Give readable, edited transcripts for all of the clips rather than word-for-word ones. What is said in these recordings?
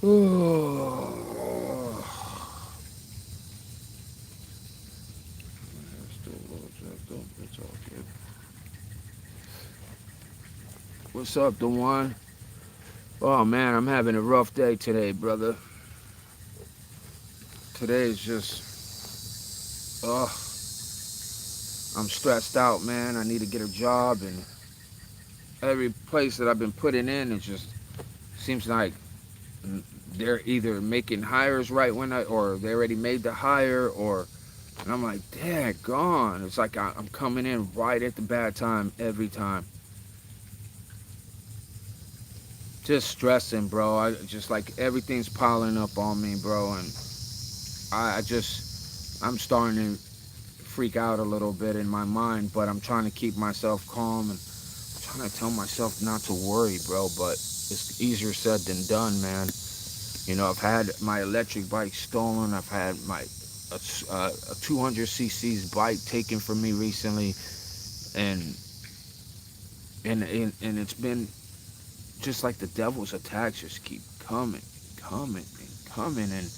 Oh. Still a little jacked up. It's all good. What's up, the one? Oh man, I'm having a rough day today, brother. Today is just, I'm stressed out, man. I need to get a job, and every place that I've been putting in, it just seems like they're either making hires right when or they already made the hire, and I'm like, daggone. It's like I'm coming in right at the bad time every time. Just stressing, bro. I just like everything's piling up on me, bro, and I'm starting to freak out a little bit in my mind, but I'm trying to keep myself calm and trying to tell myself not to worry, bro. But it's easier said than done, man. I've had my electric bike stolen. I've had a 200 cc's bike taken from me recently, and and it's been just like the devil's attacks just keep coming, and coming, and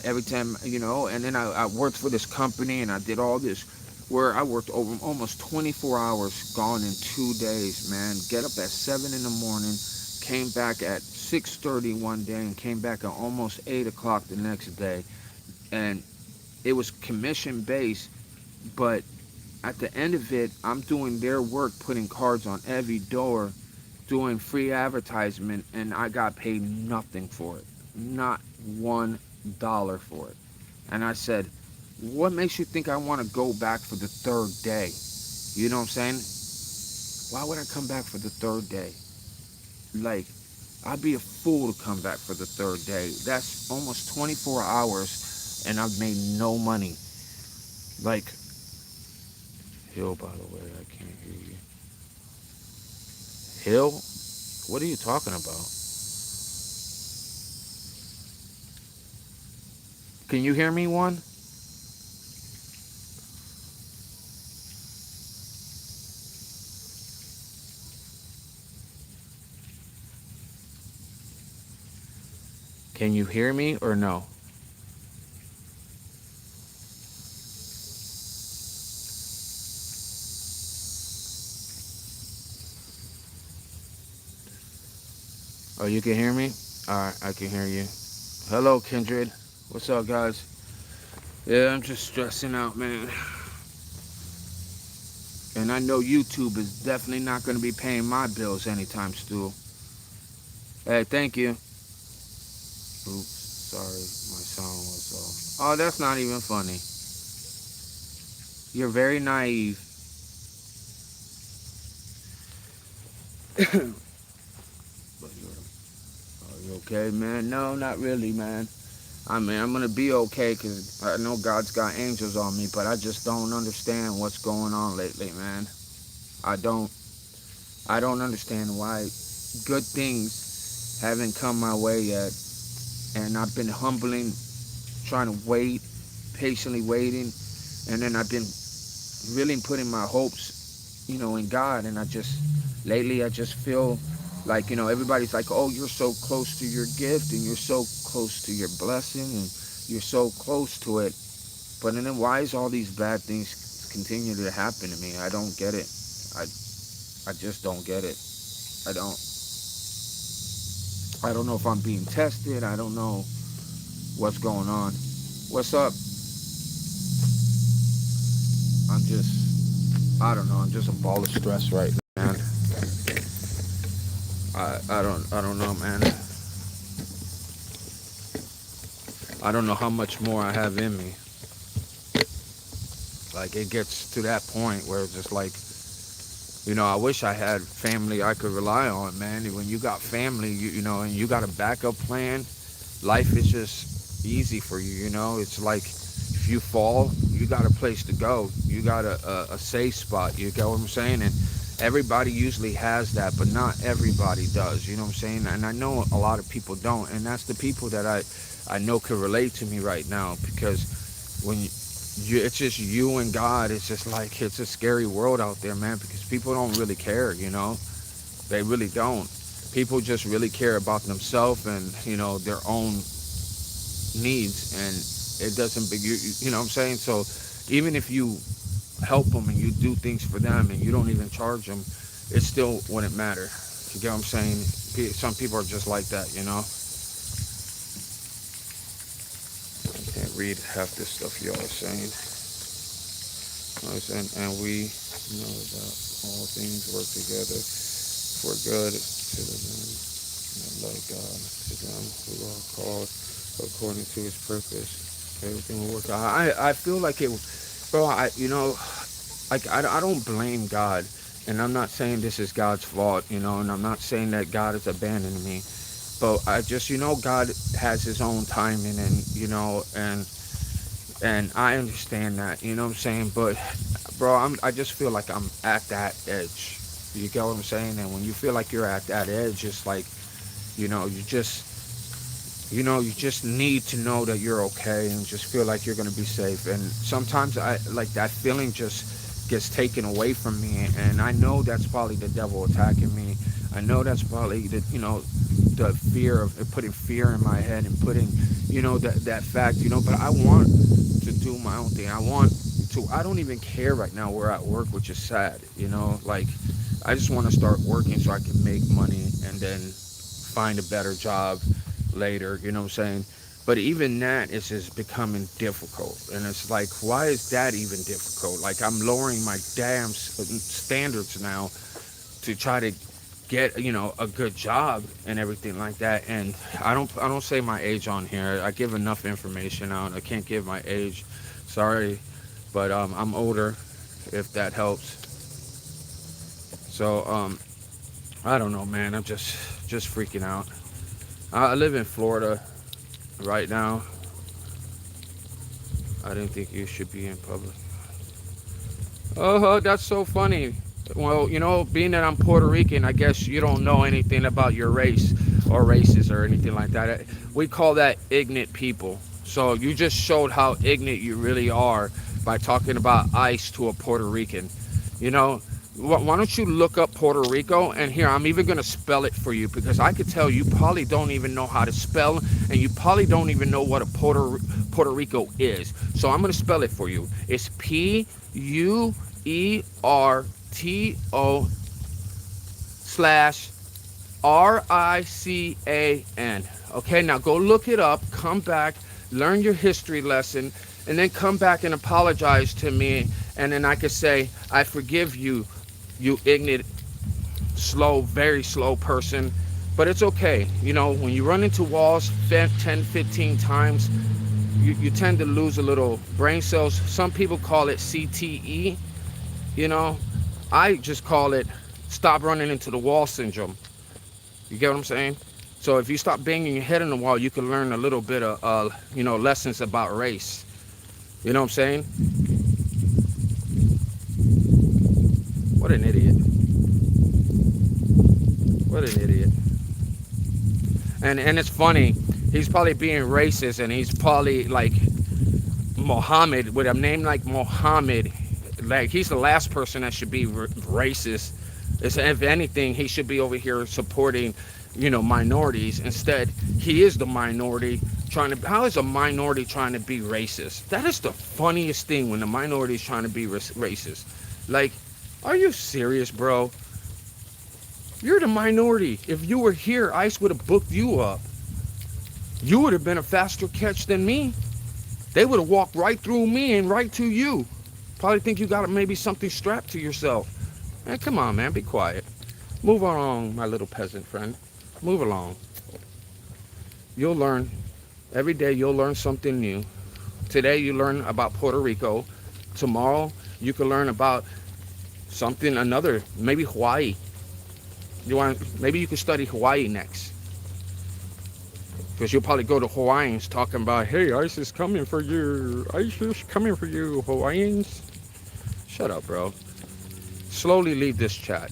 every time, and then I worked for this company and I did all this where I worked over almost 24 hours gone in 2 days, man. Get up at 7 in the morning, came back at 6:30 one day and came back at almost 8 o'clock the next day. And it was commission based, but at the end of it, I'm doing their work, putting cards on every door, doing free advertisement, and I got paid nothing for it. Not $1 for it. And I said, what makes you think I want to go back for the third day? You know what I'm saying? Why would I come back for the third day? Like, I'd be a fool to come back for the third day. That's almost 24 hours and I've made no money. Like, Hill, by the way, I can't hear you. Hill? What are you talking about? Can you hear me, one? Can you hear me or no? Oh, you can hear me? Alright, I can hear you. Hello, Kindred. What's up, guys? Yeah, I'm just stressing out, man. And I know YouTube is definitely not going to be paying my bills anytime soon. Hey, thank you. Oops, sorry, my sound was off. Oh, that's not even funny. You're very naive. But are you okay, man? No, not really, man. I mean, I'm gonna be okay because I know God's got angels on me, but I just don't understand what's going on lately, man. I don't. I don't understand why good things haven't come my way yet, and I've been humbling, trying to wait, patiently waiting, and then I've been really putting my hopes, in God, and lately I just feel like, everybody's like, oh, you're so close to your gift, and you're so close to your blessing, and you're so close to it, but then why is all these bad things continue to happen to me? I don't get it. I, I just don't get it. I don't. I don't know if I'm being tested. I don't know what's going on. What's up? I don't know. I'm just a ball of stress right now, man. I don't know, man. I don't know how much more I have in me. Like, it gets to that point where it's just like, I wish I had family I could rely on, man. When you got family, and you got a backup plan, life is just easy for you, It's like if you fall, you got a place to go. You got a safe spot. You get what I'm saying? And everybody usually has that, but not everybody does. You know what I'm saying? And I know a lot of people don't. And that's the people that I know can relate to me right now, because when it's just you and God. It's just like it's a scary world out there, man, because people don't really care, They really don't. People just really care about themselves and, their own needs, and it doesn't be you know what I'm saying. So even if you help them and you do things for them and you don't even charge them, it still wouldn't matter. You get what I'm saying? Some people are just like that, I can't read half this stuff y'all are saying. And we know that all things work together for good to the men that love God, to them who are called according to His purpose. Everything will work out. I feel like it, bro. I don't blame God, and I'm not saying this is God's fault, and I'm not saying that God is abandoning me, but I just, God has His own timing, and I understand that, you know what I'm saying. But bro, I just feel like I'm at that edge. You get what I'm saying? And when you feel like you're at that edge, it's like, you just need to know that you're okay and just feel like you're going to be safe. And sometimes I like that feeling just gets taken away from me, and I know that's probably the devil attacking me. I know that's probably the fear of putting fear in my head and putting, that fact, but I want to do my own thing. I don't even care right now where I work, which is sad, like I just want to start working so I can make money and then find a better job later, you know what I'm saying? But even that is just becoming difficult. And it's like, why is that even difficult? Like, I'm lowering my damn standards now to try to get, a good job and everything like that. And I don't say my age on here. I give enough information out. I can't give my age. Sorry, but I'm older, if that helps. So I don't know, man. I'm just freaking out. I live in Florida right now. I didn't think you should be in public. Oh, that's so funny. Well, being that I'm Puerto Rican, I guess you don't know anything about your race or races or anything like that. We call that ignorant people. So you just showed how ignorant you really are by talking about ICE to a Puerto Rican. You know, why don't you look up Puerto Rico? And here, I'm even going to spell it for you, because I could tell you probably don't even know how to spell, and you probably don't even know what a Puerto Rico is. So I'm going to spell it for you. It's PUERTO/RICAN. Okay, now go look it up, come back, learn your history lesson, and then come back and apologize to me, and then I could say, I forgive you, you ignorant, slow, very slow person. But it's okay. When you run into walls 10, 15 times, you tend to lose a little brain cells. Some people call it CTE. I just call it stop running into the wall syndrome. You get what I'm saying? So if you stop banging your head on the wall, you can learn a little bit of, lessons about race. You know what I'm saying? What an idiot. What an idiot. And it's funny. He's probably being racist, and he's probably like Mohammed, with a name like Mohammed. Like, he's the last person that should be racist. If anything, he should be over here supporting, minorities. Instead, he is the minority how is a minority trying to be racist? That is the funniest thing, when the minority is trying to be racist. Like, are you serious, bro? You're the minority. If you were here, ICE would have booked you up. You would have been a faster catch than me. They would have walked right through me and right to you. Probably think you got maybe something strapped to yourself. Man, come on, man. Be quiet. Move along, my little peasant friend. Move along. You'll learn. Every day you'll learn something new. Today you learn about Puerto Rico. Tomorrow you can learn about another, maybe Hawaii. Maybe you can study Hawaii next. Because you'll probably go to Hawaiians talking about, hey, ICE is coming for you. ICE is coming for you, Hawaiians. Shut up, bro. Slowly leave this chat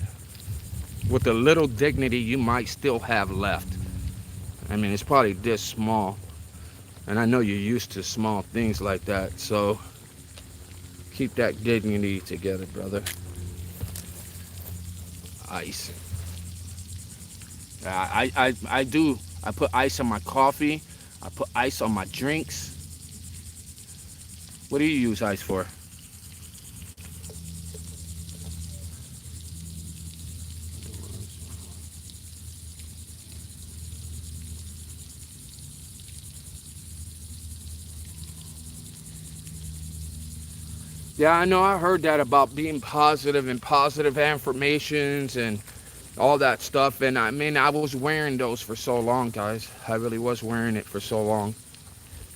with the little dignity you might still have left. I mean, it's probably this small. And I know you're used to small things like that. So keep that dignity together, brother. ICE. I do. I put ice on my coffee. I put ice on my drinks. What do you use ice for? Yeah, I know. I heard that about being positive and positive affirmations and all that stuff. And I mean, I was wearing those for so long, guys. I really was wearing it for so long.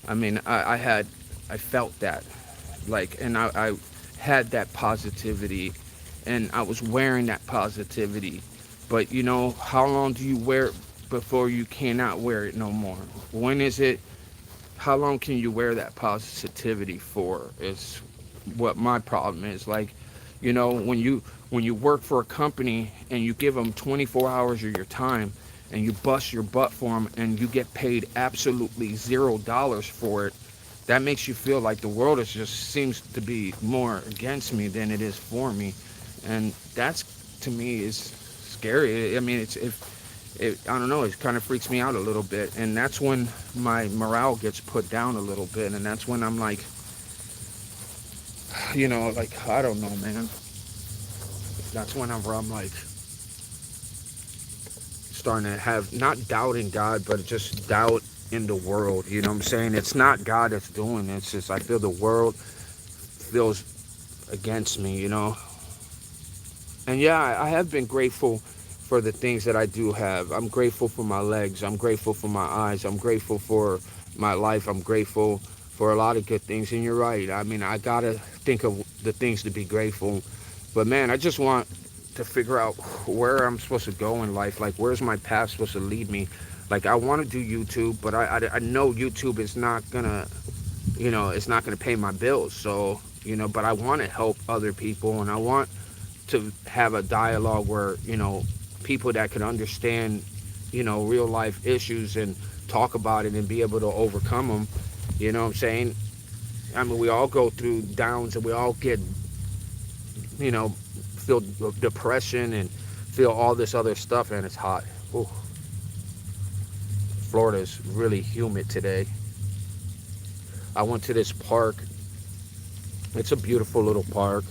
I mean, I felt that, like, and I had that positivity, and I was wearing that positivity. But you know, how long do you wear it before you cannot wear it no more? When is it? How long can you wear that positivity for? Is what my problem is. Like, you know, when you work for a company and you give them 24 hours of your time and you bust your butt for them and you get paid absolutely $0 for it, that makes you feel like the world is just seems to be more against me than it is for me, and that's, to me, is scary. I mean, I don't know, it kind of freaks me out a little bit, and that's when my morale gets put down a little bit, and that's when I'm like, you know, like, I don't know, man. That's whenever I'm like starting to have not doubt in God, but just doubt in the world. You know what I'm saying? It's not God that's doing it. It's just I feel the world feels against me, you know? And yeah, I have been grateful for the things that I do have. I'm grateful for my legs. I'm grateful for my eyes. I'm grateful for my life. I'm grateful for a lot of good things. And you're right. I mean, I gotta think of the things to be grateful. But man, I just want to figure out where I'm supposed to go in life. Like, where's my path supposed to lead me? Like, I want to do YouTube, but I know YouTube is not gonna, you know, it's not gonna pay my bills. So, you know, but I want to help other people, and I want to have a dialogue where, you know, people that can understand, you know, real life issues and talk about it and be able to overcome them. You know what I'm saying? I mean, we all go through downs, and we all get, you know, feel depression and feel all this other stuff, and it's hot. Ooh, Florida's really humid today. I went to this park. It's a beautiful little park.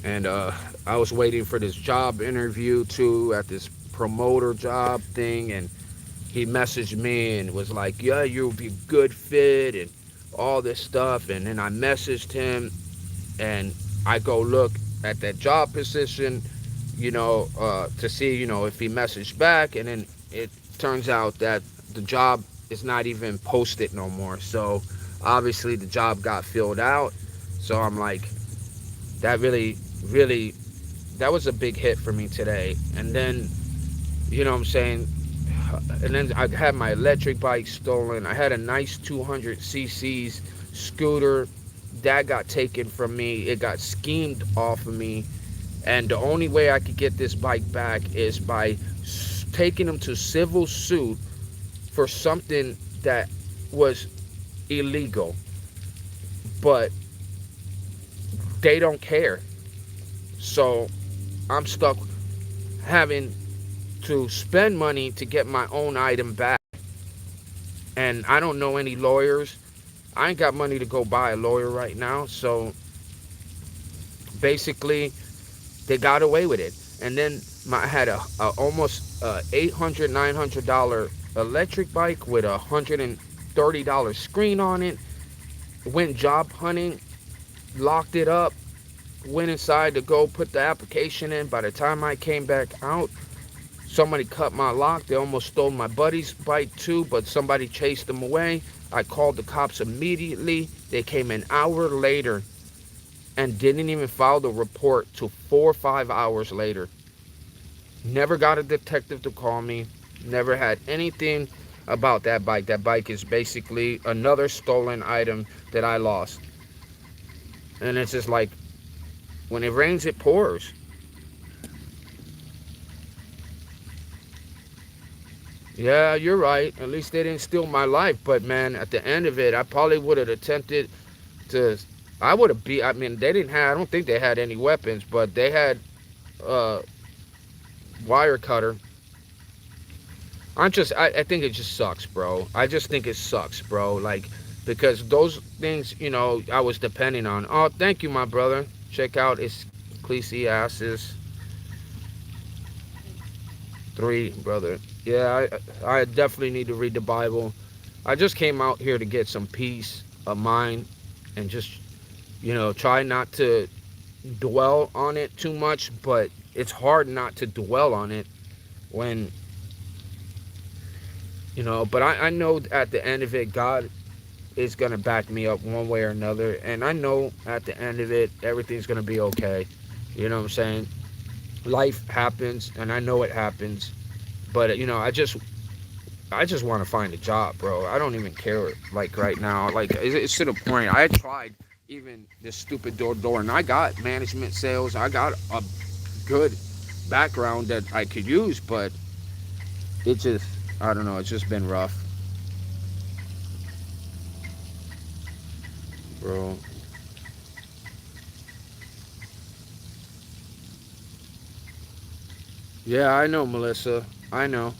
And I was waiting for this job interview too, at this promoter job thing, and he messaged me and was like, "Yeah, you'll be a good fit," and all this stuff. And then I messaged him, and I go look at that job position, you know, to see, you know, if he messaged back, and then it turns out that the job is not even posted no more. So obviously the job got filled out. So I'm like, that really, that was a big hit for me today. And then, you know what I'm saying? And then I had my electric bike stolen. I had a nice 200 cc's scooter that got taken from me. It got schemed off of me. And the only way I could get this bike back is by taking them to civil suit for something that was illegal. But they don't care. So I'm stuck having to spend money to get my own item back. And I don't know any lawyers. I ain't got money to go buy a lawyer right now. So basically, they got away with it. And then I had a almost $800, $900 electric bike with $130 screen on it. Went job hunting, locked it up, went inside to go put the application in. By the time I came back out, somebody cut my lock. They almost stole my buddy's bike too, but somebody chased them away. I called the cops immediately. They came an hour later and didn't even file the report till 4 or 5 hours later. Never got a detective to call me. Never had anything about that bike. That bike is basically another stolen item that I lost. And it's just like, when it rains, it pours. Yeah, you're right. At least they didn't steal my life. But man, at the end of it, I probably would have attempted to. I would have beat. I mean, they didn't have. I don't think they had any weapons, but they had uh wire cutter. I think it just sucks, bro. I just think it sucks, bro. Like, because those things, I was depending on. Oh, thank you, my brother. Check out Ecclesiastes 3, brother. Yeah, I definitely need to read the Bible. I just came out here to get some peace of mind and just, try not to dwell on it too much, but it's hard not to dwell on it when, but I know at the end of it, God is going to back me up one way or another. And I know at the end of it, everything's going to be okay. You know what I'm saying? Life happens, and I know it happens. But, I just want to find a job, bro. I don't even care, like, right now. Like, it's to the point. I tried even this stupid door, and I got management sales. I got a good background that I could use, but it just, I don't know. It's just been rough, bro. Yeah, I know, Melissa. I know.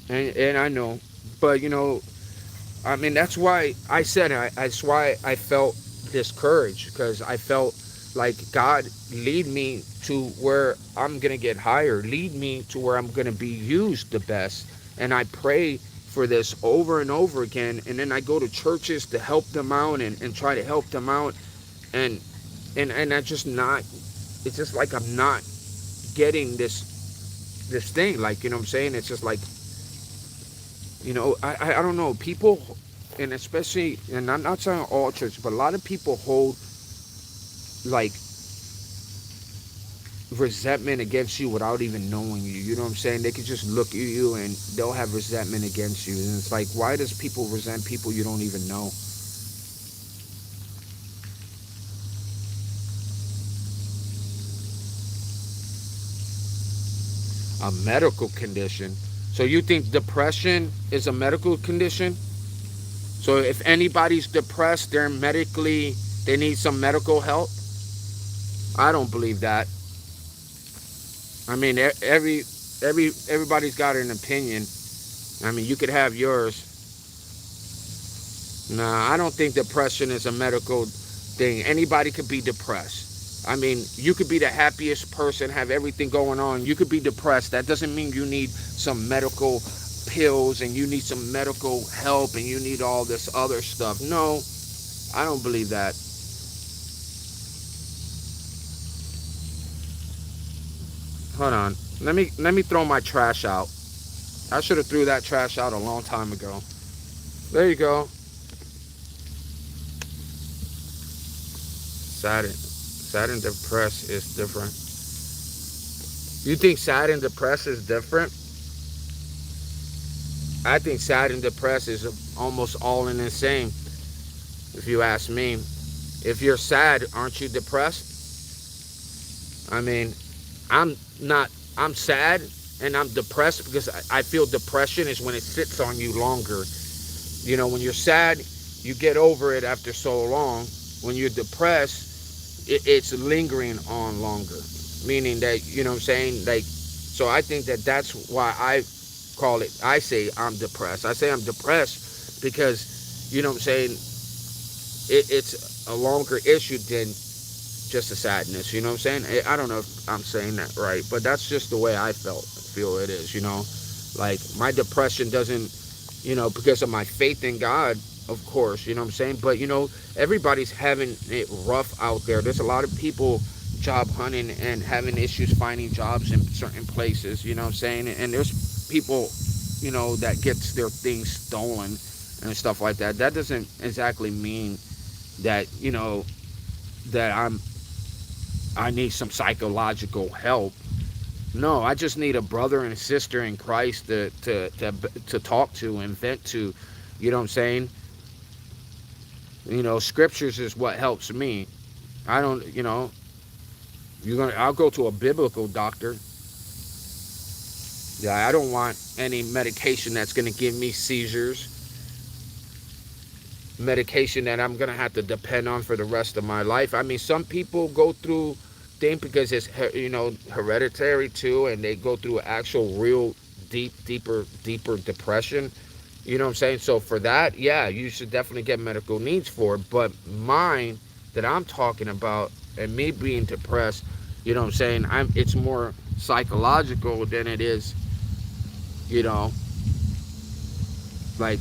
And I know. But, I mean, that's why I said that's why I felt discouraged, because I felt like, God, lead me to where I'm gonna get hired, lead me to where I'm gonna be used the best. And I pray for this over and over again, and then I go to churches to help them out, and try to help them out, and I just not, it's just like I'm not getting this thing, like, what I'm saying. It's just like, I don't know, people, and especially, and I'm not saying all churches, but a lot of people hold, like, resentment against you without even knowing you. You know what I'm saying? They could just look at you and they'll have resentment against you. And it's like, why does people resent people you don't even know? A medical condition. So you think depression is a medical condition? So if anybody's depressed, they need some medical help? I don't believe that. I mean, everybody's got an opinion. I mean, you could have yours. Nah, I don't think depression is a medical thing. Anybody could be depressed. I mean, you could be the happiest person, have everything going on. You could be depressed. That doesn't mean you need some medical pills and you need some medical help and you need all this other stuff. No, I don't believe that. Hold on. Let me throw my trash out. I should have threw that trash out a long time ago. There you go. Sad and depressed is different. You think sad and depressed is different? I think sad and depressed is almost all in the same, if you ask me. If you're sad, aren't you depressed? I mean, I'm not, I'm sad and I'm depressed because I feel depression is when it sits on you longer. When you're sad, you get over it after so long. When you're depressed, it's lingering on longer. Meaning that, what I'm saying? Like, so I think that that's why I say I'm depressed. I say I'm depressed because, what I'm saying? It's a longer issue than just a sadness. You know what I'm saying? I don't know if I'm saying that right, but that's just the way I feel it is. Like, my depression doesn't, because of my faith in God, of course. You know what I'm saying? But everybody's having it rough out there. There's a lot of people job hunting and having issues finding jobs in certain places. You know what I'm saying? And there's people, that gets their things stolen and stuff like that. That doesn't exactly mean that that I need some psychological help. No, I just need a brother and sister in Christ to talk to and vent to. You know what I'm saying? Scriptures is what helps me. I don't, I'll go to a biblical doctor. Yeah, I don't want any medication that's gonna give me seizures. medication that I'm gonna have to depend on for the rest of my life. I mean, some people go through things because it's hereditary too, and they go through actual real deeper depression. You know what I'm saying? So for that, yeah, you should definitely get medical needs for it. But mine that I'm talking about, and me being depressed, you know what I'm saying? It's more psychological than it is, you know, like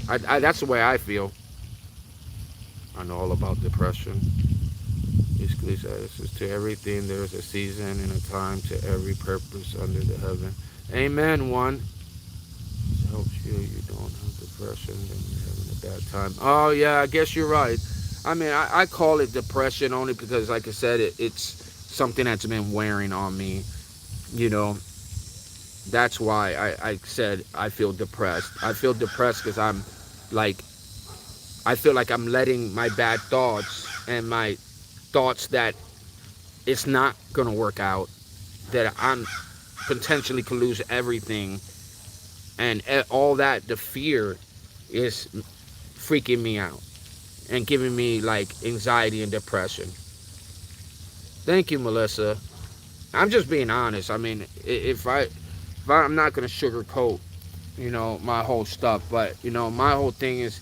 that's the way I feel. I know all about depression. Basically says to everything there is a season and a time to every purpose under the heaven. Amen. One helps you. You don't have depression, then you're having a bad time. Oh yeah, I guess you're right. I mean, I call it depression only because, like I said, it's something that's been wearing on me. You know, that's why I said I feel depressed. I feel depressed because like, I feel like I'm letting my bad thoughts and my thoughts that it's not gonna work out, that I'm potentially could lose everything, and all that, the fear is freaking me out and giving me like anxiety and depression. Thank you, Melissa. I'm just being honest. I mean, if I'm not gonna sugarcoat, my whole stuff, but my whole thing is,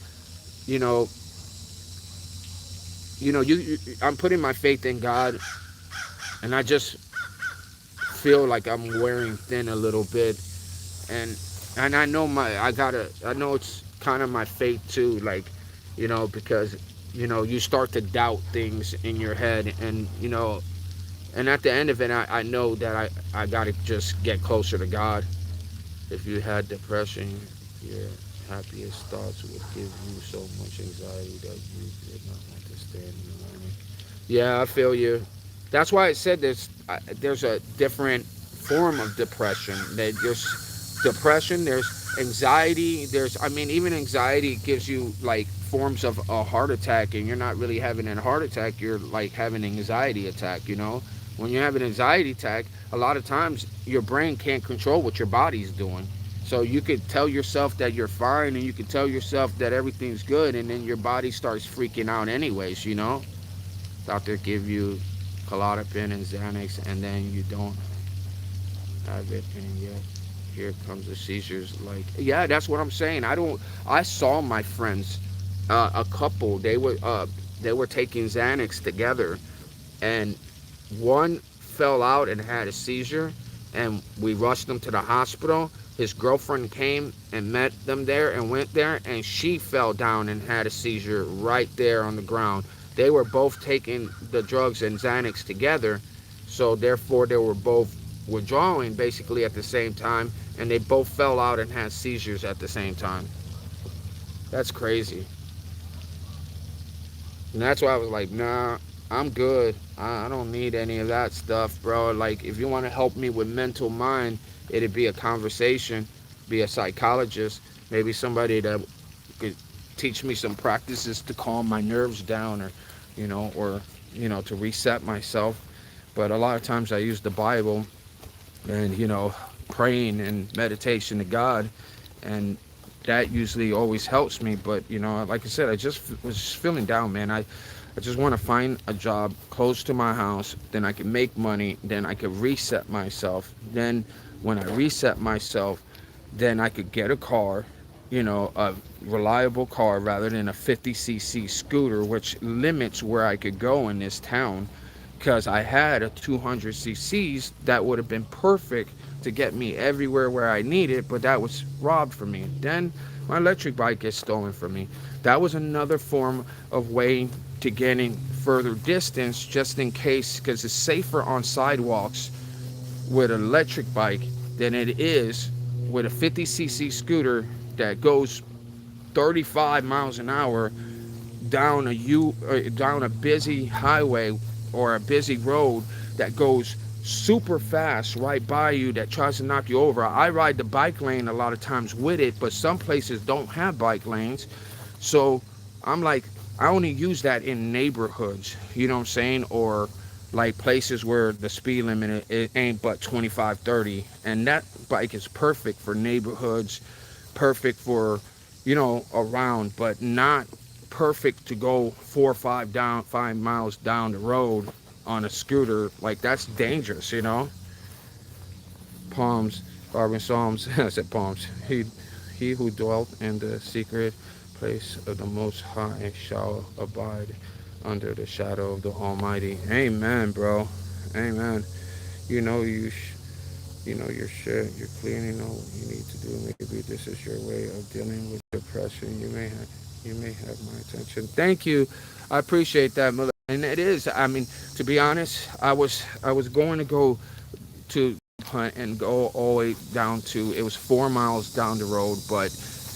you know, I'm putting my faith in God, and I just feel like I'm wearing thin a little bit, and I know I know it's kind of my faith too, like, because you start to doubt things in your head, and and at the end of it, I know that I gotta just get closer to God. If you had depression, your happiest thoughts would give you so much anxiety that you would not want to stand in the morning. Yeah, I feel you. That's why I said there's a different form of depression. There's depression, there's anxiety, I mean, even anxiety gives you like forms of a heart attack, and you're not really having a heart attack, you're like having an anxiety attack. When you have an anxiety attack, a lot of times your brain can't control what your body's doing. So you could tell yourself that you're fine, and you could tell yourself that everything's good, and then your body starts freaking out anyways. Doctor give you Klonopin and Xanax, and then you don't have it, and yet here comes the seizures. Like, yeah, that's what I'm saying. I saw my friends, a couple. They were taking Xanax together, and one fell out and had a seizure, and we rushed him to the hospital. His girlfriend came and met them there and went there, and she fell down and had a seizure right there on the ground. They were both taking the drugs and Xanax together, so therefore they were both withdrawing basically at the same time, and they both fell out and had seizures at the same time. That's crazy. And that's why I was like, nah, I'm good. I don't need any of that stuff, bro. Like, if you want to help me with mental mind, it'd be a conversation, be a psychologist, maybe somebody that could teach me some practices to calm my nerves down, or to reset myself. But a lot of times I use the Bible and, praying and meditation to God, and that usually always helps me. But, like I said, I just was feeling down, man. I just want to find a job close to my house, then I can make money, then I could reset myself. Then when I reset myself, then I could get a car, a reliable car rather than a 50cc scooter, which limits where I could go in this town, because I had a 200cc's that would have been perfect to get me everywhere where I needed, but that was robbed from me. Then my electric bike gets stolen from me. That was another form of way to getting further distance, just in case, because it's safer on sidewalks with an electric bike than it is with a 50cc scooter that goes 35 miles an hour down a busy highway or a busy road that goes super fast right by you, that tries to knock you over. I ride the bike lane a lot of times with it, but some places don't have bike lanes. So I'm like, I only use that in neighborhoods, you know what I'm saying? Or like places where the speed limit it ain't but 25, 30. And that bike is perfect for neighborhoods, perfect for, around, but not perfect to go 4 or 5 miles down the road on a scooter. Like that's dangerous, you know. Palms, Barbara Psalms. I said palms. He who dwelt in the secret place of the Most High shall abide under the shadow of the Almighty. Amen, bro. Amen. You know you know your shit. You're clear. You know what you need to do. Maybe this is your way of dealing with depression. You may have my attention. Thank you. I appreciate that, mother. And it is. I mean, to be honest, I was going to go to hunt and go all the way down to, it was 4 miles down the road, but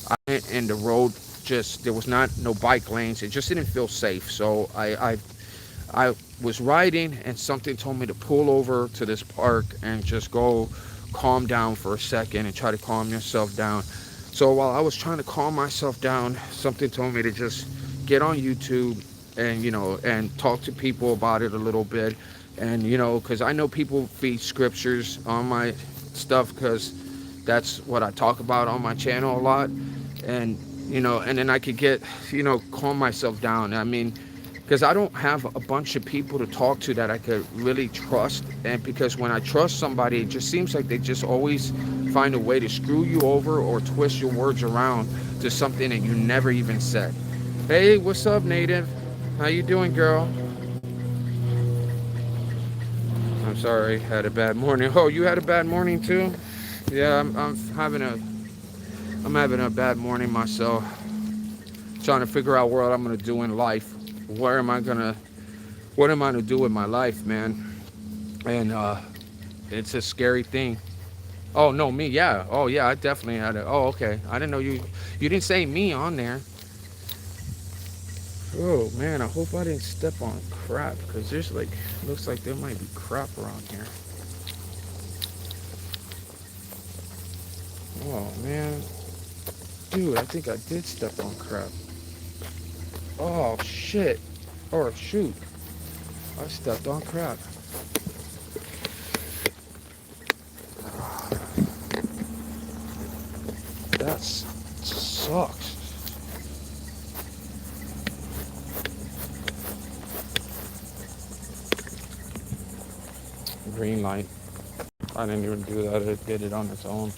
I went and the road just, there was not no bike lanes. It just didn't feel safe. So I was riding and something told me to pull over to this park and just go calm down for a second and try to calm yourself down. So while I was trying to calm myself down, something told me to just get on YouTube and, and talk to people about it a little bit. And, because I know people feed scriptures on my stuff because that's what I talk about on my channel a lot. And, and then I could get, calm myself down. I mean, because I don't have a bunch of people to talk to that I could really trust. And because when I trust somebody, it just seems like they just always find a way to screw you over or twist your words around to something that you never even said. Hey, what's up, Native? How you doing, girl? I'm sorry, had a bad morning. Oh, you had a bad morning too? Yeah, I'm having a bad morning myself. Trying to figure out what I'm gonna do in life. What am I gonna do with my life, man? And it's a scary thing. Oh no, me, yeah. Oh yeah, I definitely had it. Oh, okay. I didn't know you didn't say me on there. Oh man, I hope I didn't step on crap, because there's like, looks like there might be crap around here. Oh man, dude, I think I did step on crap. Oh shit, or shoot, I stepped on crap. That sucks. Green light. I didn't even do that. It did it on its own.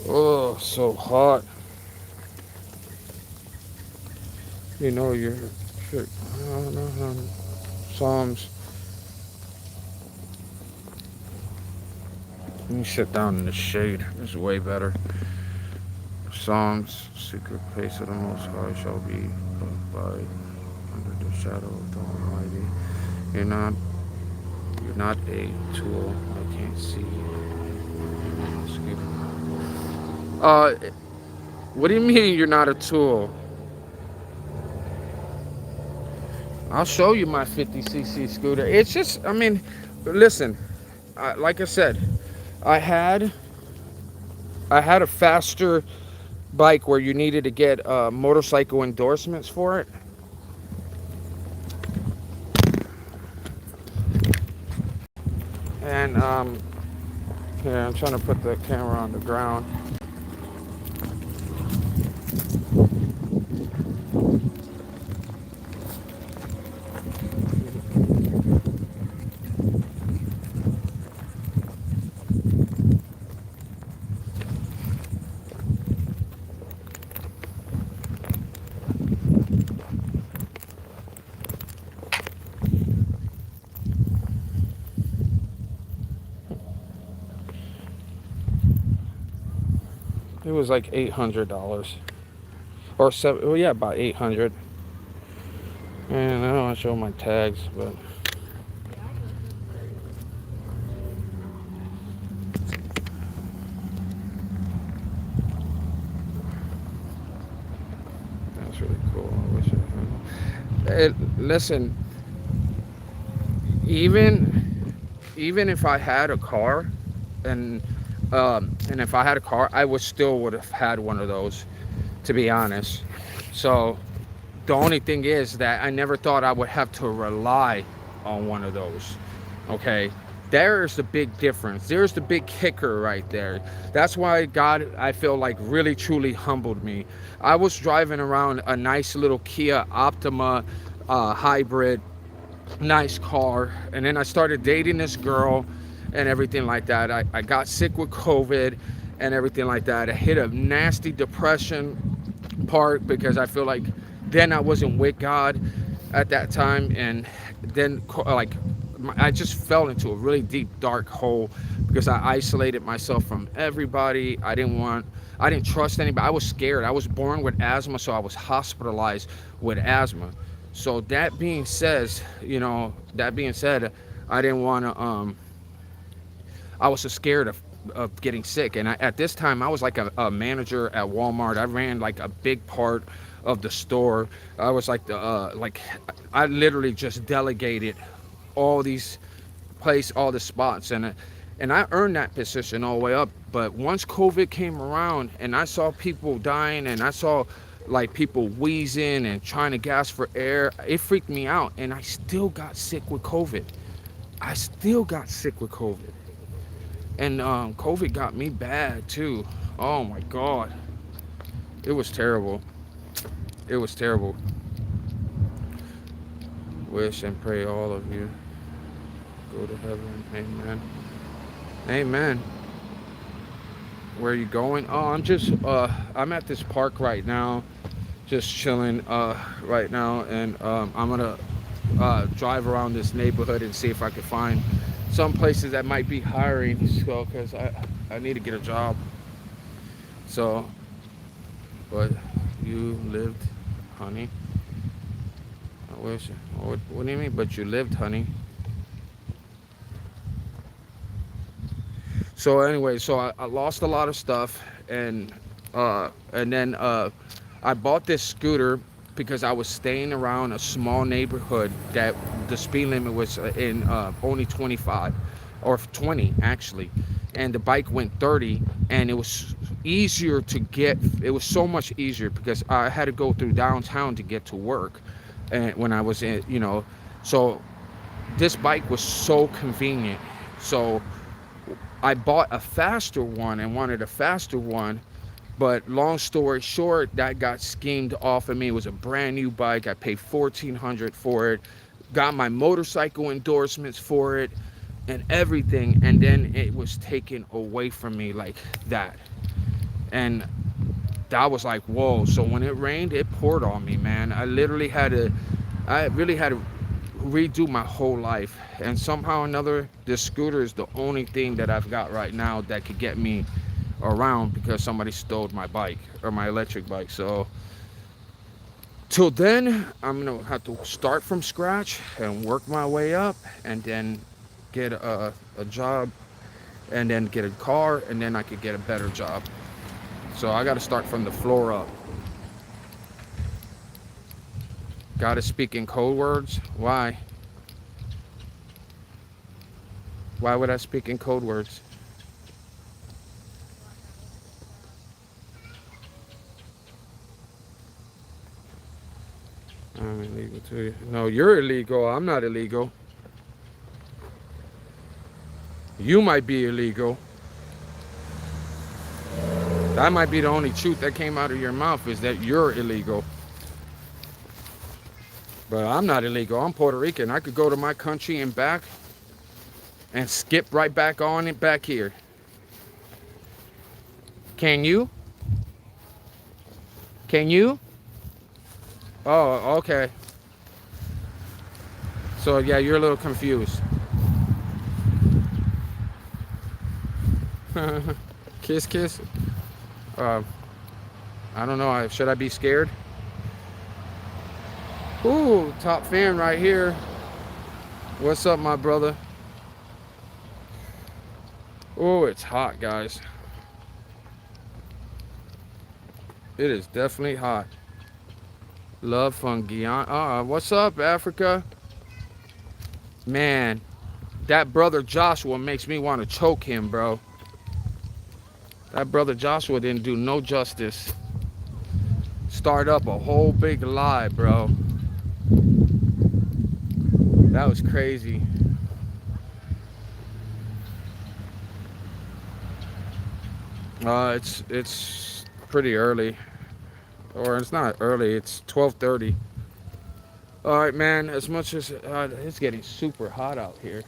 Oh, so hot. You know your shit. Psalms. Let me sit down in the shade. This is way better. Psalms, secret place of the Most High shall be abide under the shadow of the Almighty. You're not, you're not a tool. I can't see. Uh, what do you mean you're not a tool? I'll show you my 50cc scooter. It's just, I mean, listen, like I said, I had a faster bike where you needed to get motorcycle endorsements for it. And here, I'm trying to put the camera on the ground. It was like $800 or seven. Well, yeah, about 800. And I don't want to show my tags, but that's really cool. I wish I had. Hey, listen, even if I had a car, and if I had a car, I would have had one of those. to be honest. So the only thing is that I never thought I would have to rely on one of those. Okay. There's the big difference. There's the big kicker right there. That's why God, I feel like, really truly humbled me. I was driving around a nice little Kia Optima hybrid, nice car, and then I started dating this girl and everything like that. I got sick with COVID and everything like that. I hit a nasty depression part because I feel like then I wasn't with God at that time, and then like I just fell into a really deep dark hole because I isolated myself from everybody. I didn't trust anybody. I was scared. I was born with asthma, so I was hospitalized with asthma. So that being said, I didn't want to I was so scared of getting sick. And at this time, I was like a manager at Walmart. I ran like a big part of the store. I was like I literally just delegated all these all the spots, and I earned that position all the way up. But once COVID came around and I saw people dying and I saw like people wheezing and trying to gasp for air, it freaked me out, and I still got sick with COVID. I still got sick with COVID. And COVID got me bad too. Oh my God. It was terrible. It was terrible. Wish and pray all of you go to heaven. Amen. Amen. Where are you going? Oh, I'm at this park right now. Just chilling right now. And I'm going to drive around this neighborhood and see if I can find some places that might be hiring. So, because I need to get a job. So, but you lived, honey. I wish. What do you mean? But you lived, honey. So anyway, I lost a lot of stuff, and then I bought this scooter because I was staying around a small neighborhood that the speed limit was in only 25 or 20 actually, and the bike went 30, and it was easier to get. It was so much easier because I had to go through downtown to get to work, and when I was in, so this bike was so convenient. So I bought a faster one and wanted a faster one, but long story short, that got schemed off of me. It was a brand new bike. I paid $1,400 for it, got my motorcycle endorsements for it and everything, and then it was taken away from me like that. And that was like, whoa. So when it rained, it poured on me, man. I really had to redo my whole life, and somehow or another this scooter is the only thing that I've got right now that could get me around because somebody stole my bike or my electric bike. So till then I'm gonna have to start from scratch and work my way up, and then get a job, and then get a car, and then I could get a better job. So I got to start from the floor up. God is speaking code words. Why? Why would I speak in code words? I'm illegal too. No, you're illegal. I'm not illegal. You might be illegal. That might be the only truth that came out of your mouth, is that you're illegal. But I'm not illegal. I'm Puerto Rican. I could go to my country and back and skip right back on it back here. Can you? Can you? Oh, okay. So yeah, you're a little confused. Kiss, kiss. Uh, I don't know. Should I be scared? Ooh, top fan right here. What's up, my brother? Oh, it's hot, guys. It is definitely hot. Love from Guyana. What's up, Africa? Man, that brother Joshua makes me want to choke him, bro. That brother Joshua didn't do no justice. start up a whole big lie, bro. That was crazy. It's pretty early, or it's not early. It's 12:30. All right, man. As much as it's getting super hot out here.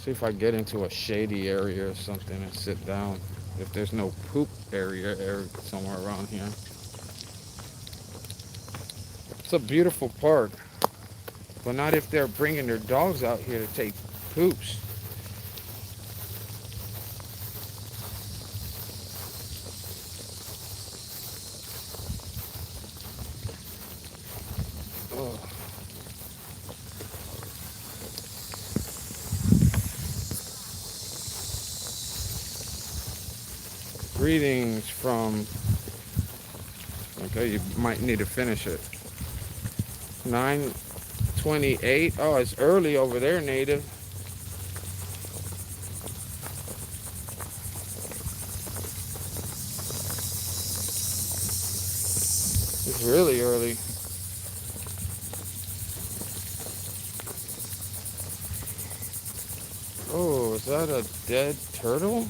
See if I get into a shady area or something and sit down. If there's no poop area somewhere around here. It's a beautiful park, but not if they're bringing their dogs out here to take poops. Oh. Greetings from. Okay, you might need to finish it. 9:28. Oh, it's early over there, native. It's really early. Oh, is that a dead turtle?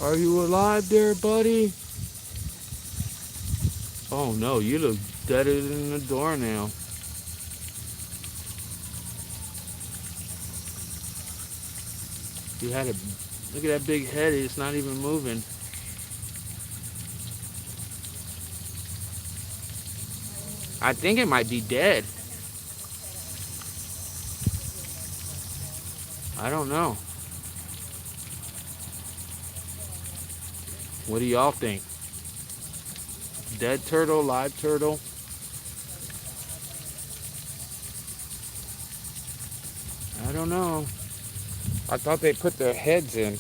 Are you alive there, buddy? Oh no, you look deader than a doornail. You had a look at that big head, it's not even moving. I think it might be dead. I don't know. What do y'all think? Dead turtle, live turtle? I don't know. I thought they put their heads in.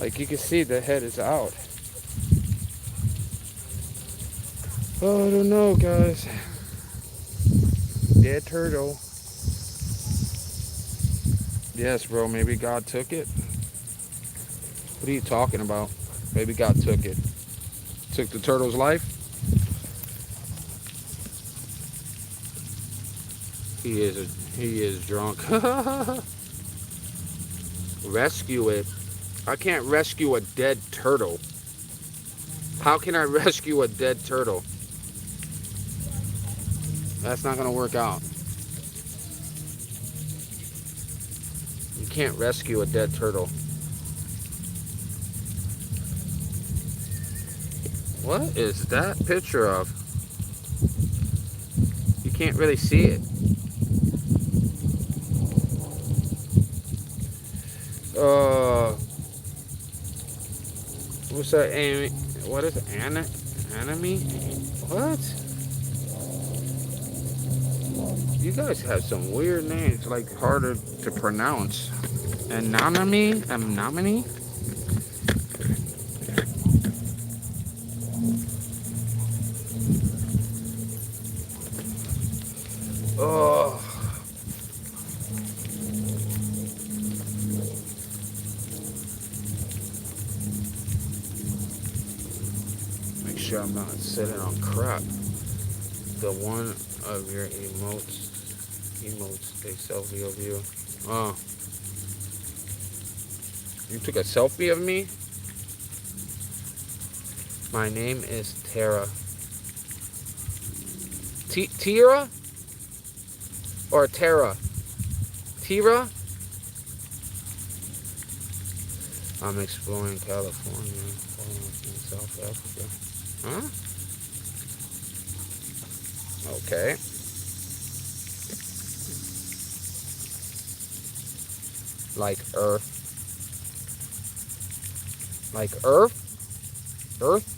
Like you can see the head is out. Oh, I don't know, guys. Dead turtle. Yes, bro, maybe God took it. What are you talking about? Maybe God took it. Took the turtle's life? He is drunk. Rescue it. I can't rescue a dead turtle. How can I rescue a dead turtle? That's not gonna work out. You can't rescue a dead turtle. What is that picture of? You can't really see it. What's that? What is it? Anime? What? You guys have some weird names, like harder to pronounce. Anonymity? Oh. Make sure I'm not sitting on crap. The one of your emotes take selfie of you. Oh. You took a selfie of me? My name is Tara. Tira? Or Tara? Tira? I'm exploring California, South Africa. Huh? Okay. Like Earth. Like Earth? Earth?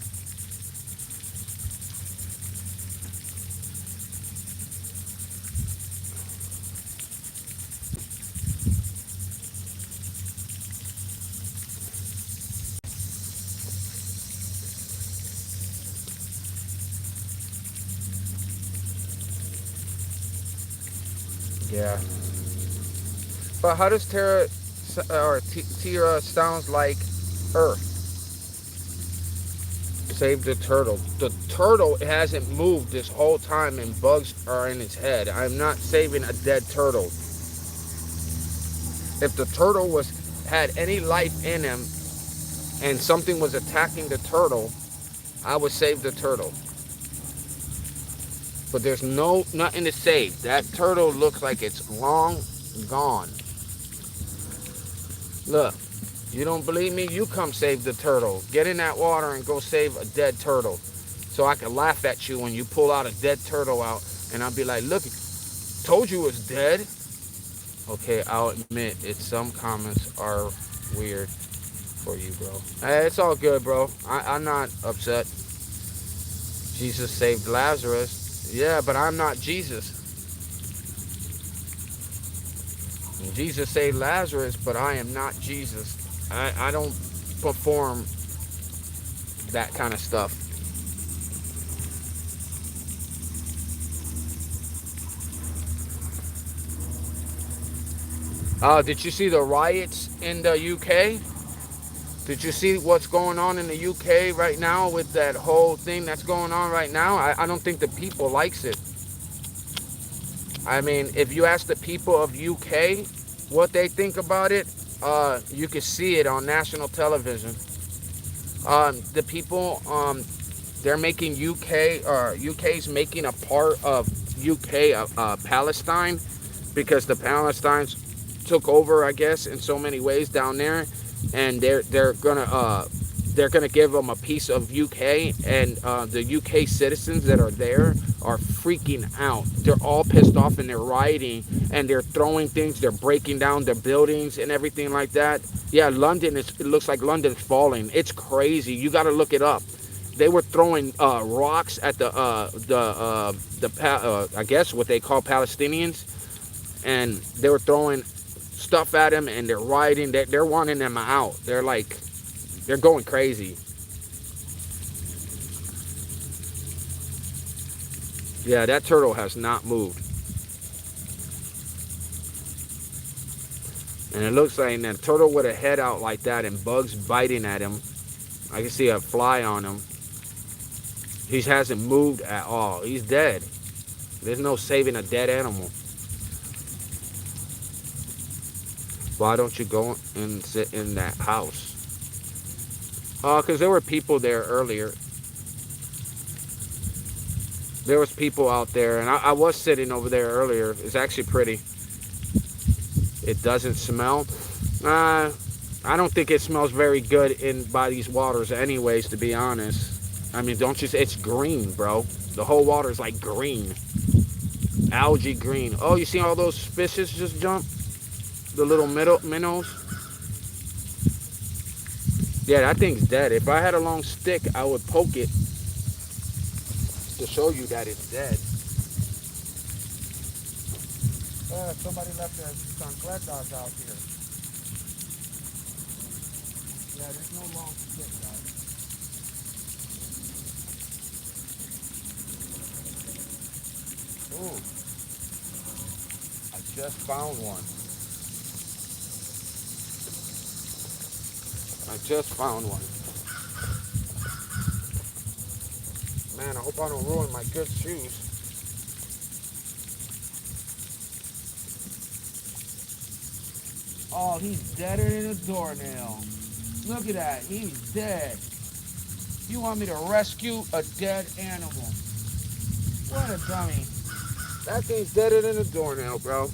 Yeah. But how does Tira sounds like Earth? Save the turtle. The turtle hasn't moved this whole time and bugs are in its head. I'm not saving a dead turtle. If the turtle was had any life in him and something was attacking the turtle, I would save the turtle. But there's nothing to save. That turtle looks like it's long gone. Look, you don't believe me? You come save the turtle. Get in that water and go save a dead turtle. So I can laugh at you when you pull out a dead turtle out and I'll be like, look, told you it was dead. Okay, I'll admit some comments are weird for you, bro. Hey, it's all good, bro. I'm not upset. Jesus saved Lazarus. Yeah, but I'm not Jesus. Jesus saved Lazarus, but I am not Jesus. I don't perform that kind of stuff. Did you see the riots in the UK? Did you see what's going on in the UK right now with that whole thing that's going on right now? I don't think the people likes it. I mean, if you ask the people of UK what they think about it, you can see it on national television. The people, they're making UK's making a part of UK, Palestine, because the Palestinians took over, I guess, in so many ways down there, and they're gonna give them a piece of UK, and the UK citizens that are there are freaking out. They're all pissed off and they're rioting and they're throwing things. They're breaking down their buildings and everything like that. Yeah, it looks like London's falling. It's crazy. You got to look it up. They were throwing rocks at I guess what they call Palestinians, and they were throwing stuff at them and they're rioting. They're wanting them out. They're going crazy. Yeah, that turtle has not moved. And it looks like that turtle with a head out like that and bugs biting at him. I can see a fly on him. He hasn't moved at all. He's dead. There's no saving a dead animal. Why don't you go and sit in that house? Because there were people there earlier. There was people out there, and I was sitting over there earlier. It's actually pretty. It doesn't smell. I don't think it smells very good by these waters anyways, to be honest. I mean, don't you say it's green, bro. The whole water is like green. Algae green. Oh, you see all those fishes just jump? The little minnows? Yeah, that thing's dead. If I had a long stick, I would poke it to show you that it's dead. Somebody left their chancletas out here. Yeah, there's no long stick, guys. Ooh. I just found one. I just found one. Man, I hope I don't ruin my good shoes. Oh, he's deader than a doornail. Look at that. He's dead. You want me to rescue a dead animal? What a dummy. That thing's deader than a doornail, bro.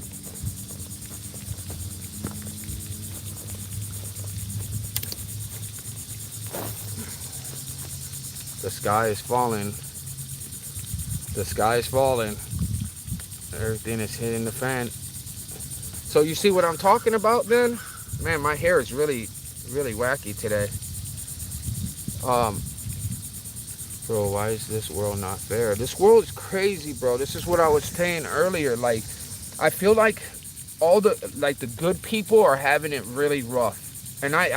The sky is falling. The sky is falling. Everything is hitting the fan. So you see what I'm talking about then? Man, my hair is really, really wacky today. Bro, why is this world not fair? This world is crazy, bro. This is what I was saying earlier. Like, I feel like the good people are having it really rough. And I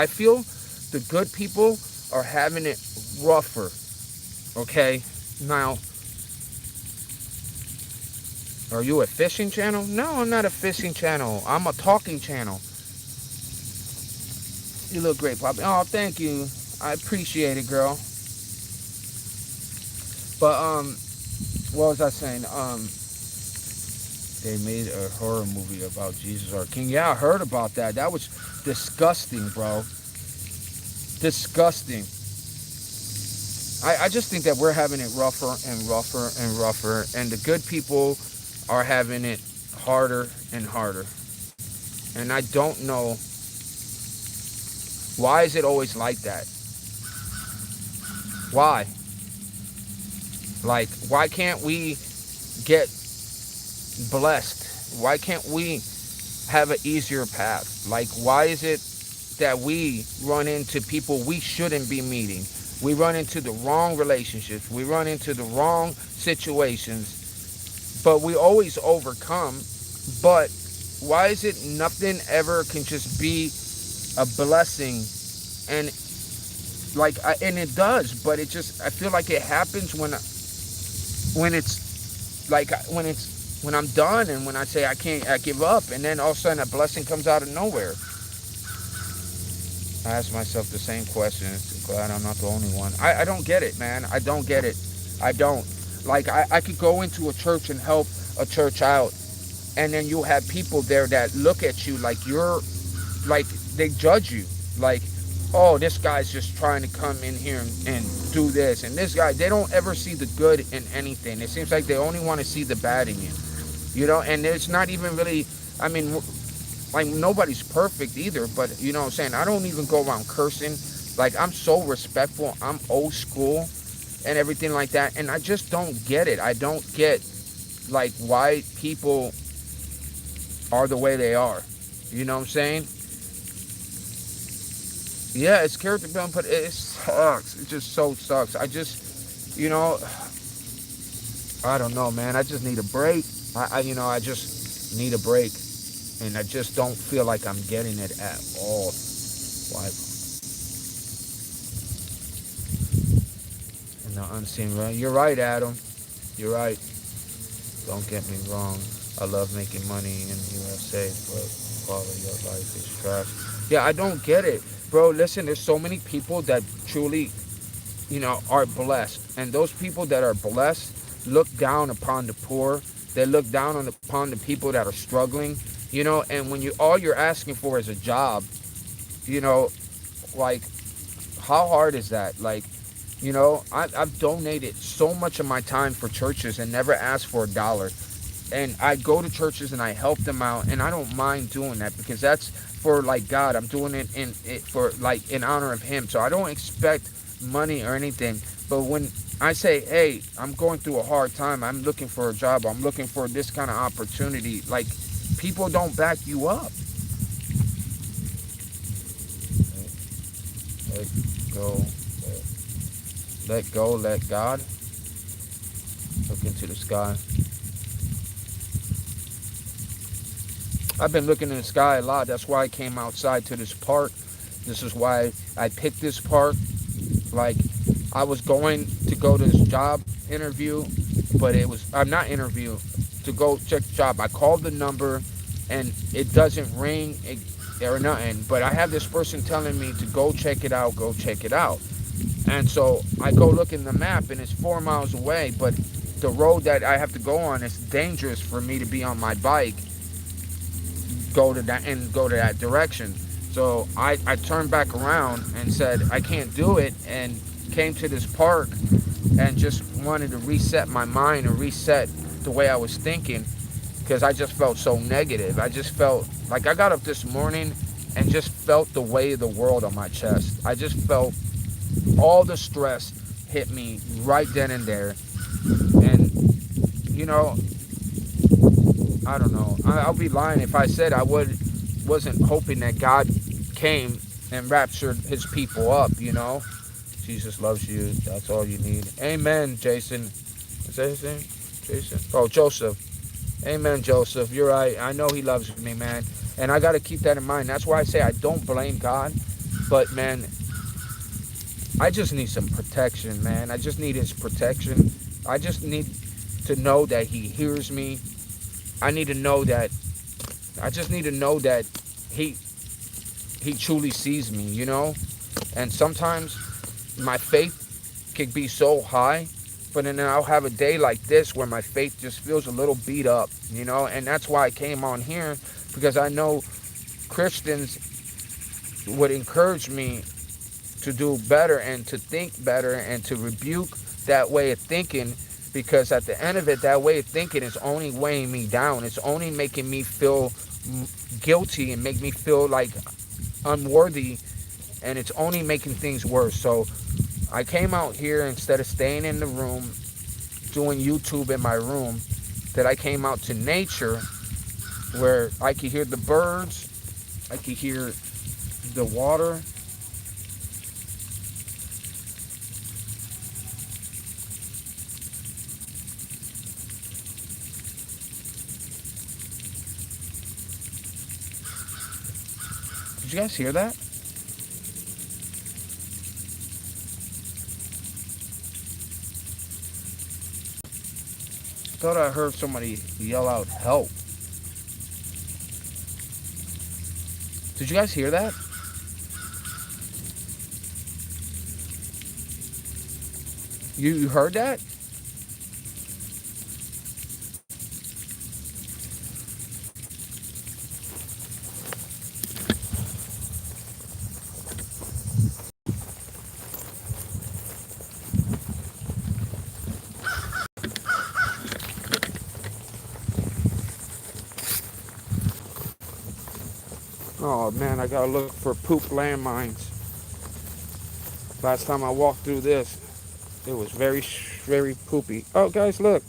feel the good people are having it rougher. Okay? Now, Are you a fishing channel? No, I'm not a fishing channel. I'm a talking channel. You look great, Poppy. Oh, thank you. I appreciate it, girl. But what was I saying? They made a horror movie about Jesus or King. Yeah, I heard about that. That was disgusting, bro. Disgusting. I just think that we're having it rougher and rougher and rougher, and the good people are having it harder and harder. And I don't know why is it always like that. Why? Like, why can't we get blessed? Why can't we have an easier path? Like, why is it that we run into people we shouldn't be meeting? We run into the wrong relationships. We run into the wrong situations, but we always overcome. But why is it nothing ever can just be a blessing? And and it does, but it just, I feel like it happens when I'm done and when I say I give up, and then all of a sudden a blessing comes out of nowhere. I ask myself the same question. Glad I'm not the only one. I don't get it, man. I don't get it. I don't. Like, I could go into a church and help a church out, and then you'll have people there that look at you like you're, like, they judge you. Like, oh, this guy's just trying to come in here and do this. And this guy, they don't ever see the good in anything. It seems like they only want to see the bad in you. You know, and it's not even really, I mean, like, nobody's perfect either, but you know what I'm saying? I don't even go around cursing. Like, I'm so respectful. I'm old school and everything like that. And I just don't get it. I don't get, like, why people are the way they are. You know what I'm saying? Yeah, it's character building, but it sucks. It just so sucks. I just, I don't know, man. I just need a break. I just need a break. And I just don't feel like I'm getting it at all. Why? In the unseen realm. You're right, Adam. You're right. Don't get me wrong. I love making money in the USA, but quality of life is trash. Yeah, I don't get it. Bro, listen, there's so many people that truly, are blessed. And those people that are blessed look down upon the poor. They look down upon the people that are struggling. And when all you're asking for is a job, like, how hard is that? Like, I've donated so much of my time for churches and never asked for $1. And I go to churches and I help them out, and I don't mind doing that because that's for, like, God. I'm doing it in honor of Him. So I don't expect money or anything. But when I say, hey, I'm going through a hard time, I'm looking for a job, I'm looking for this kind of opportunity, like, people don't back you up. Let go. Let go. Let God. Look into the sky. I've been looking in the sky a lot. That's why I came outside to this park. This is why I picked this park. Like, I was going to go to this job interview, but I'm not interview, to go check the job. I called the number, and it doesn't ring or nothing. But I have this person telling me to go check it out, go check it out. And so I go look in the map, and it's 4 miles away. But the road that I have to go on is dangerous for me to be on my bike. Go to that direction. So I turned back around and said I can't do it, and came to this park and just wanted to reset my mind and reset the way I was thinking, because I just felt so negative. I just felt like I got up this morning and just felt the weight of the world on my chest. I just felt all the stress hit me right then and there. And I don't know. I'll be lying if I said I wasn't hoping that God came and raptured His people up. Jesus loves you. That's all you need. Amen, Jason. Is that his name? Jason? Oh, Joseph. Amen, Joseph. You're right. I know He loves me, man. And I got to keep that in mind. That's why I say I don't blame God. But, man, I just need some protection, man. I just need His protection. I just need to know that He hears me. I need to know that. I just need to know that he he truly sees me, you know. And sometimes my faith can be so high, but then I'll have a day like this where my faith just feels a little beat up, you know. And that's why I came on here, because I know Christians would encourage me to do better and to think better and to rebuke that way of thinking, because at the end of it, that way of thinking is only weighing me down. It's only making me feel guilty and make me feel like unworthy, and it's only making things worse. So I came out here instead of staying in the room doing YouTube in my room, that I came out to nature where I could hear the birds, I could hear the water. Did you guys hear that? I thought I heard somebody yell out help. Did you guys hear that? You heard that? Oh man, I gotta look for poop landmines. Last time I walked through this, it was very poopy. Oh guys, look.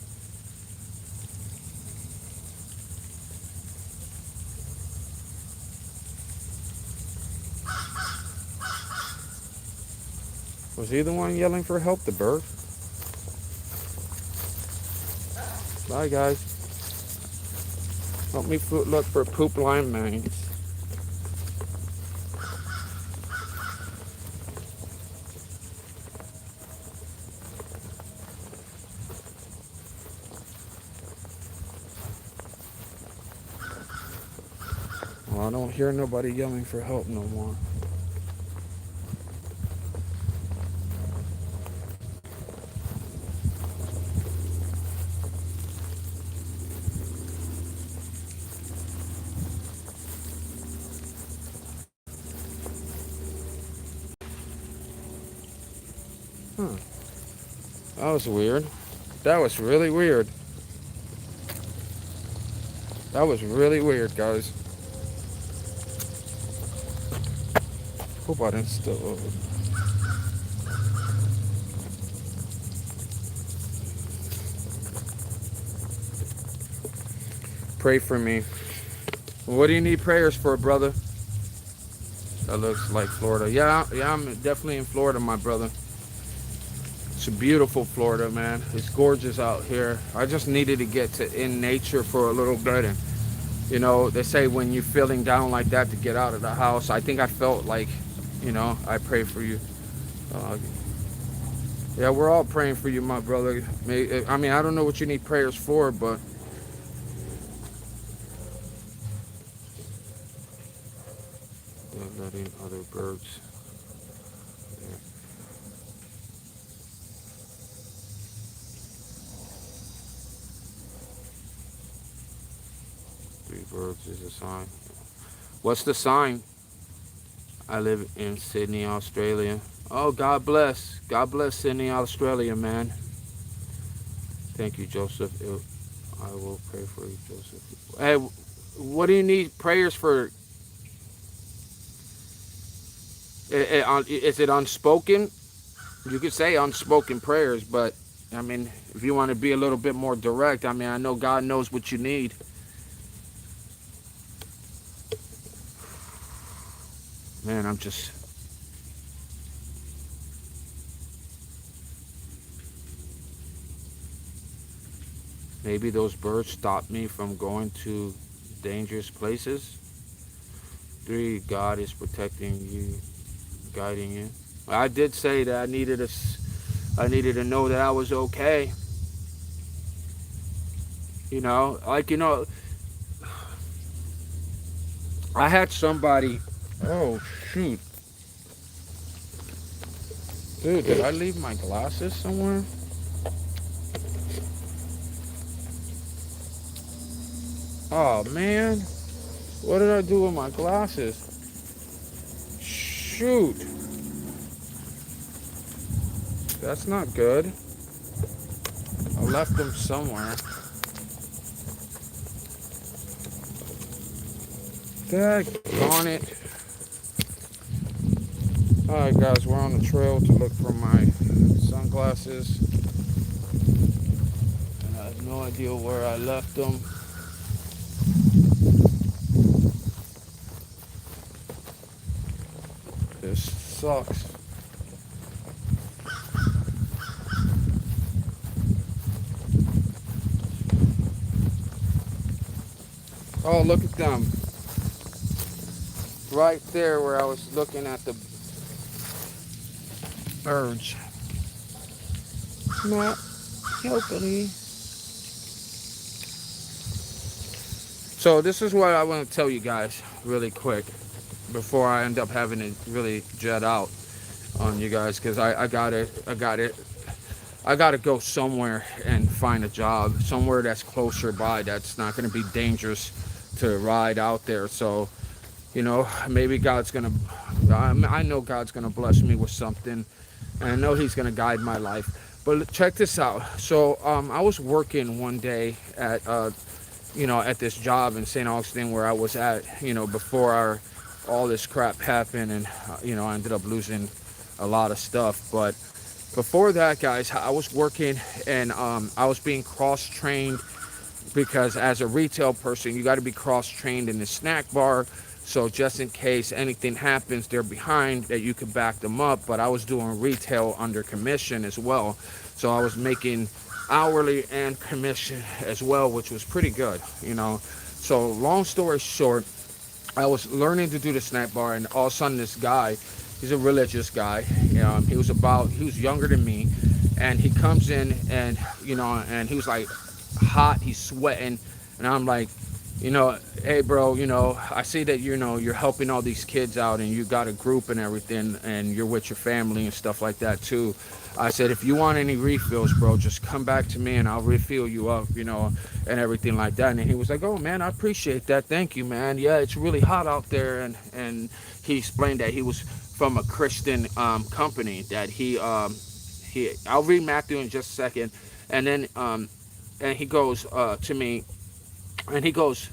Was he the one yelling for help, the bird? Bye guys. Help me look for poop landmines. Well, I don't hear nobody yelling for help no more. Huh. That was weird. That was really weird. That was really weird, guys. Hope I didn't still. Pray for me. What do you need prayers for, brother? That looks like Florida. Yeah, I'm definitely in Florida, my brother. It's a beautiful Florida, man. It's gorgeous out here. I just needed to get to in nature for a little bit, and you know, they say when you're feeling down like that to get out of the house. I think I felt like, you know, I pray for you. Uh, yeah, we're all praying for you, my brother. I mean, I don't know what you need prayers for, but they're letting other birds. There. 3 birds is a sign. What's the sign? I live in Sydney, Australia. Oh, God bless. God bless Sydney, Australia, man. Thank you, Joseph. I will pray for you, Joseph. Hey, what do you need prayers for? Is it unspoken? You could say unspoken prayers, but I mean, if you want to be a little bit more direct, I mean, I know God knows what you need. Man, I'm just. Maybe those birds stopped me from going to dangerous places. 3, God is protecting you, guiding you. I did say that I needed to know that I was okay. Like, I had somebody. Oh shoot, dude, did I leave my glasses somewhere? Oh man, what did I do with my glasses? Shoot, that's not good. I left them somewhere. Daggone it. Alright, guys, we're on the trail to look for my sunglasses. And I have no idea where I left them. This sucks. Oh, look at them. Right there where I was looking at the birds. Not hopefully. So this is what I want to tell you guys really quick before I end up having to really jet out on you guys, because I gotta go somewhere and find a job somewhere that's closer by, that's not going to be dangerous to ride out there. So maybe God's gonna, I know God's gonna bless me with something, and I know He's gonna guide my life. But check this out. So I was working one day at this job in St. Augustine where I was at, before all this crap happened, and I ended up losing a lot of stuff. But before that, guys, I was working, and I was being cross trained, because as a retail person, you got to be cross trained in the snack bar. So just in case anything happens, they're behind, that you could back them up. But I was doing retail under commission as well. So I was making hourly and commission as well, which was pretty good. So long story short, I was learning to do the snack bar, and all of a sudden this guy, he's a religious guy. He was younger than me, and he comes in, and he was like hot, he's sweating, and I'm like, hey bro, I see that you're helping all these kids out, and you got a group and everything, and you're with your family and stuff like that too. I said, if you want any refills, bro, just come back to me and I'll refill you up, and everything like that. And he was like, oh man, I appreciate that, thank you, man. Yeah, it's really hot out there. And he explained that he was from a Christian company, that he I'll read Matthew in just a second. And then and he goes to me, and he goes,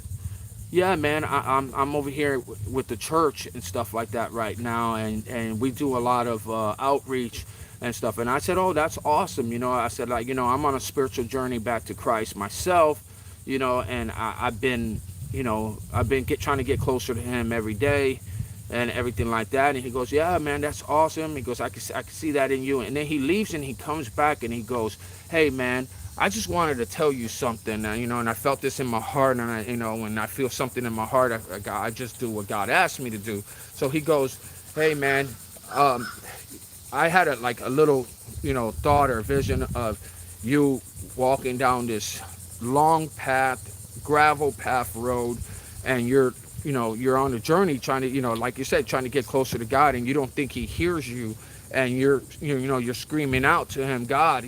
yeah, man, I'm over here with the church and stuff like that right now, and we do a lot of outreach and stuff. And I said, oh, that's awesome. I said, like, I'm on a spiritual journey back to Christ myself, and I've been, trying to get closer to Him every day and everything like that. And he goes, yeah, man, that's awesome. He goes, I can see that in you. And then he leaves, and he comes back, and he goes, hey, man, I just wanted to tell you something, and I felt this in my heart, and when I feel something in my heart, I just do what God asked me to do. So he goes, hey, man, I had a little, thought or vision of you walking down this long path, gravel path road, and you're on a journey trying to, like you said, trying to get closer to God, and you don't think He hears you, and you're screaming out to Him, God,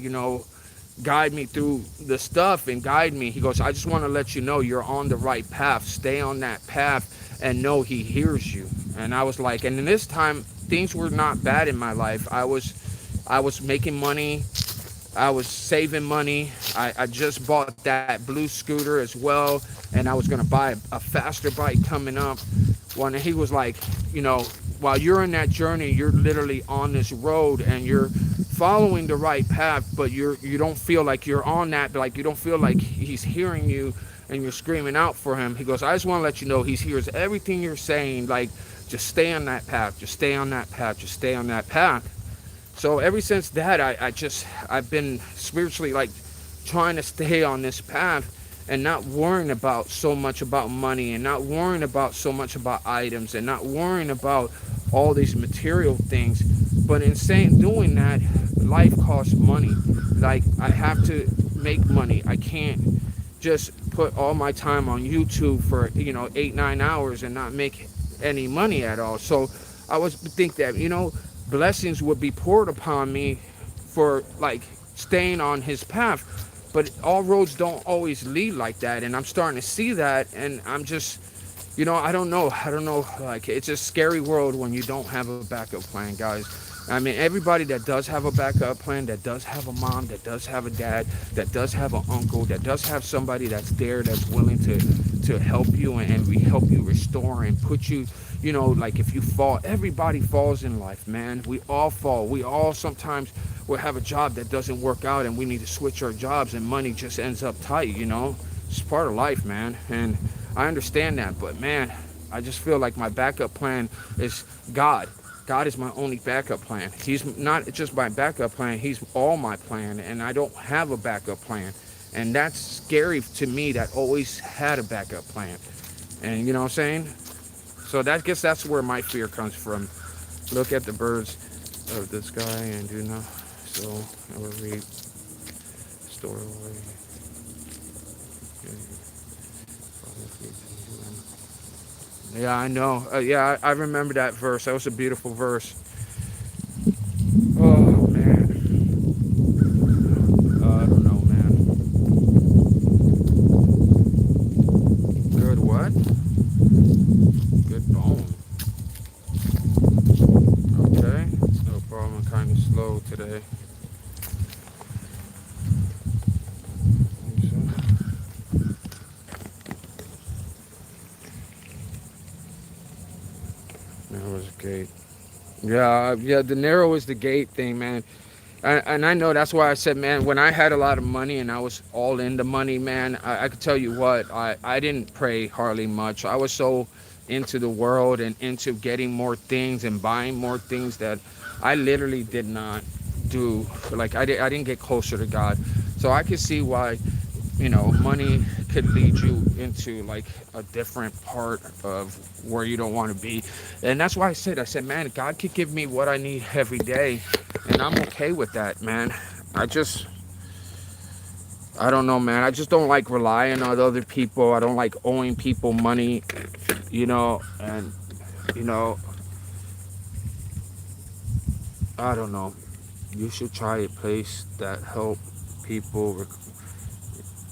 guide me through the stuff and guide me. He goes, I just want to let you know you're on the right path. Stay on that path and know He hears you. And I was like, and in this time, things were not bad in my life. I was making money. I was saving money. I just bought that blue scooter as well, and I was going to buy a faster bike coming up. When he was like, while you're in that journey, you're literally on this road, and you're following the right path, but you don't feel like you're on that, like you don't feel like He's hearing you, and you're screaming out for Him. He goes, I just want to let you know He hears everything you're saying. Like, just stay on that path, just stay on that path, just stay on that path. So ever since that, I've been spiritually, like, trying to stay on this path, and not worrying about so much about money, and not worrying about so much about items, and not worrying about all these material things. But in doing that, life costs money. Like, I have to make money. I can't just put all my time on YouTube for 8 9 hours and not make any money at all. So I was think that blessings would be poured upon me for like staying on his path, but all roads don't always lead like that, and I'm starting to see that, and I'm just I don't know, like it's a scary world when you don't have a backup plan, guys. I mean, everybody that does have a backup plan, that does have a mom, that does have a dad, that does have an uncle, that does have somebody that's there, that's willing to help you and help you restore and put you, like if you fall, everybody falls in life, man. We all fall. We all sometimes will have a job that doesn't work out and we need to switch our jobs and money just ends up tight. It's part of life, man. And I understand that, but man, I just feel like my backup plan is God. God is my only backup plan. He's not just my backup plan, he's all my plan, and I don't have a backup plan. And that's scary to me that always had a backup plan. And you know what I'm saying? So that guess that's where my fear comes from. Look at the birds of the sky and do not so I will read store away. Yeah, I know. Yeah, I remember that verse. That was a beautiful verse. Oh man, I don't know, man. Good what? Good bone. Okay, no problem. I'm kind of slow today. That was a gate. Yeah. The narrow is the gate thing, man. And I know that's why I said, man, when I had a lot of money and I was all into money, man, I could tell you what, I didn't pray hardly much. I was so into the world and into getting more things and buying more things that I literally did not do. Like, I didn't get closer to God. So I could see why, money could lead you into like a different part of where you don't want to be. And that's why I said, man, God could give me what I need every day. And I'm okay with that, man. I just, I don't know, man. I just don't like relying on other people. I don't like owing people money, and, you know, I don't know. You should try a place that help people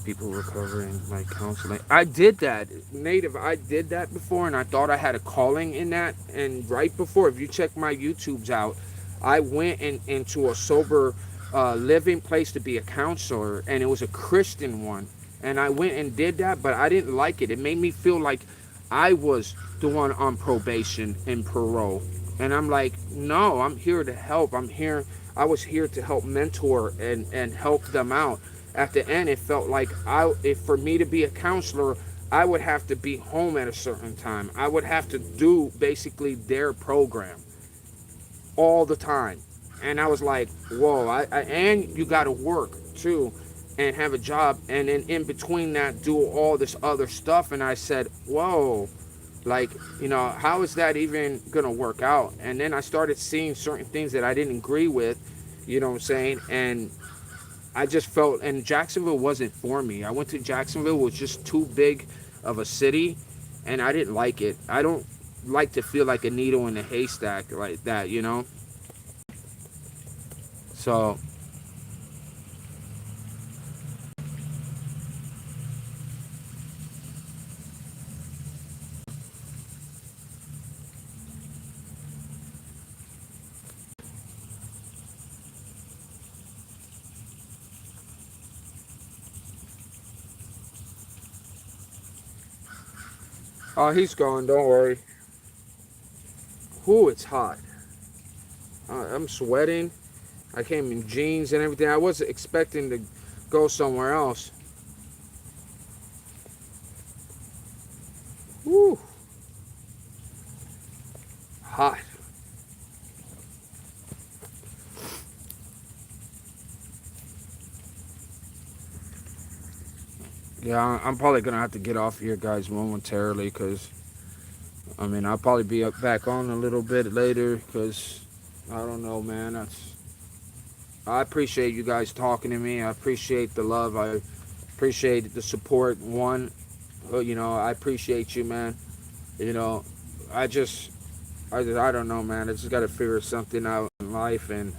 people recovering, like counseling. I did that, native. I did that before, and I thought I had a calling in that. And right before, if you check my YouTubes out, I went into a sober living place to be a counselor, and it was a Christian one. And I went and did that, but I didn't like it. It made me feel like I was the one on probation and parole. And I'm like, no, I'm here to help. I was here to help mentor and help them out. At the end, it felt like if for me to be a counselor, I would have to be home at a certain time. I would have to do basically their program all the time. And I was like, whoa, and you got to work too and have a job. And then in between that, do all this other stuff. And I said, whoa, like, how is that even going to work out? And then I started seeing certain things that I didn't agree with, you know what I'm saying? And I just felt, and Jacksonville wasn't for me. I went to Jacksonville, it was just too big of a city, and I didn't like it. I don't like to feel like a needle in a haystack like that. So, oh, he's gone, don't worry. Ooh, it's hot. I'm sweating. I came in jeans and everything. I wasn't expecting to go somewhere else. Woo, hot. Yeah, I'm probably gonna have to get off here, guys, momentarily, cause I mean I'll probably be back on a little bit later, cause I don't know, man. I appreciate you guys talking to me. I appreciate the love. Appreciate the support. One, I appreciate you, man. You know, I just, I don't know, man. I just got to figure something out in life and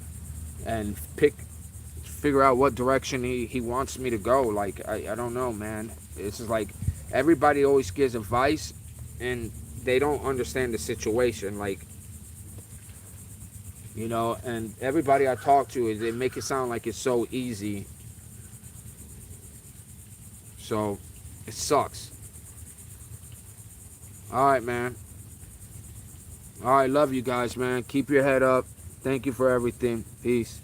figure out what direction he wants me to go. Like, I don't know, man. It's just like everybody always gives advice and they don't understand the situation. Like, and everybody I talk to, they make it sound like it's so easy. So it sucks. All right, man. All right, love you guys, man. Keep your head up. Thank you for everything. Peace.